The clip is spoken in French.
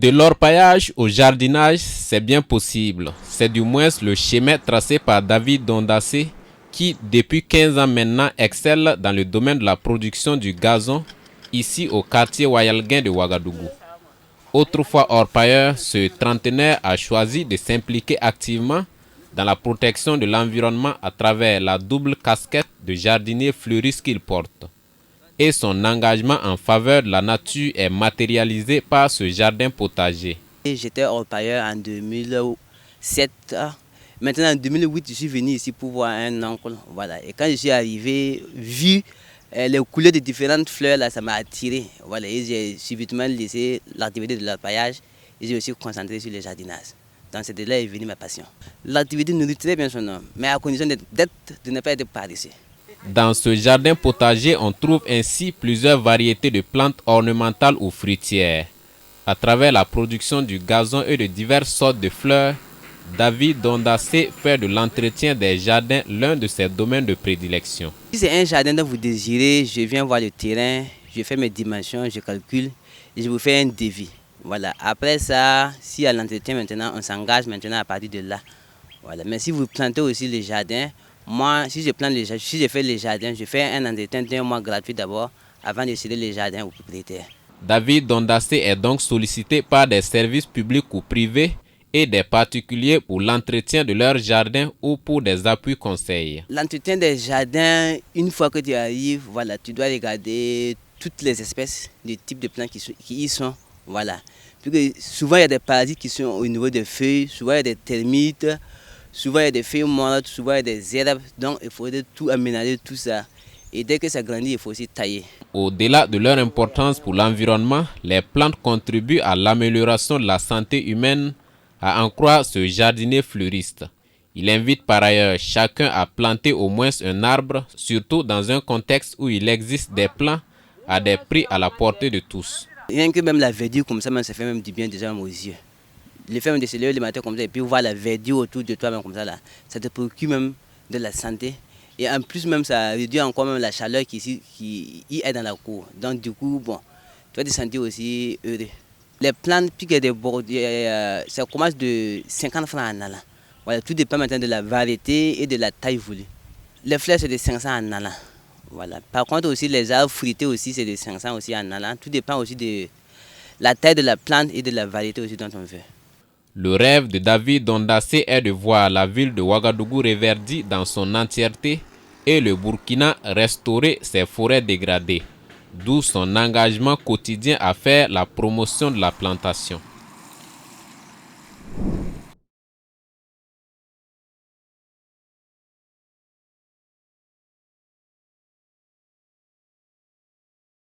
De l'orpaillage au jardinage, c'est bien possible. C'est du moins le schéma tracé par David Dondassé qui, depuis 15 ans maintenant, excelle dans le domaine de la production du gazon ici au quartier Wayalguin de Ouagadougou. Autrefois orpailleur, ce trentenaire a choisi de s'impliquer activement dans la protection de l'environnement à travers la double casquette de jardinier fleuriste qu'il porte. Et son engagement en faveur de la nature est matérialisé par ce jardin potager. J'étais orpailleur en 2007. Maintenant, en 2008, je suis venu ici pour voir un oncle. Voilà. Et quand je suis arrivé, vu les couleurs de différentes fleurs, là, ça m'a attiré. Voilà. Et j'ai subitement laissé l'activité de l'orpaillage et j'ai aussi concentré sur le jardinage. Donc c'est de là est venue ma passion. L'activité nourrit très bien son homme, mais à condition de ne pas être paresseux. Dans ce jardin potager, on trouve ainsi plusieurs variétés de plantes ornementales ou fruitières. À travers la production du gazon et de diverses sortes de fleurs, David Dondassé fait de l'entretien des jardins l'un de ses domaines de prédilection. Si c'est un jardin dont vous désirez, je viens voir le terrain, je fais mes dimensions, je calcule et je vous fais un devis. Voilà. Après ça, si à l'entretien maintenant, on s'engage maintenant à partir de là. Voilà. Mais si vous plantez aussi les jardins, moi, si je fais les jardins, je fais un entretien d'1 mois gratuit d'abord avant de céder les jardins aux propriétaires. David Dondassé est donc sollicité par des services publics ou privés et des particuliers pour l'entretien de leurs jardins ou pour des appuis conseils. L'entretien des jardins, une fois que tu arrives, voilà, tu dois regarder toutes les espèces, les types de plantes qui y sont. Voilà. Puis souvent, il y a des parasites qui sont au niveau des feuilles, souvent il y a des termites, souvent il y a des feuilles mortes, souvent il y a des herbes. Donc il faudrait tout aménager, tout ça. Et dès que ça grandit, il faut aussi tailler. Au-delà de leur importance pour l'environnement, les plantes contribuent à l'amélioration de la santé humaine, à en croire ce jardinier fleuriste. Il invite par ailleurs chacun à planter au moins un arbre, surtout dans un contexte où il existe des plants à des prix à la portée de tous. Rien que même la verdure comme ça, ça fait même du bien déjà aux yeux. Le fait de se lever le matin comme ça et puis voir la verdure autour de toi même comme ça, là, ça te procure même de la santé. Et en plus même ça réduit encore même la chaleur qui y est dans la cour. Donc du coup, bon, tu vas te sentir aussi heureux. Les plantes, puis qu'il y a des bordures, ça commence de 50 francs en allant. Voilà, tout dépend maintenant de la variété et de la taille voulue. Les fleurs, c'est de 500 en allant. Voilà. Par contre aussi, les arbres fruités aussi, c'est de 500 aussi en allant. Tout dépend aussi de la taille de la plante et de la variété aussi dont on veut. Le rêve de David Dondassé est de voir la ville de Ouagadougou reverdie dans son entièreté et le Burkina restaurer ses forêts dégradées. D'où son engagement quotidien à faire la promotion de la plantation.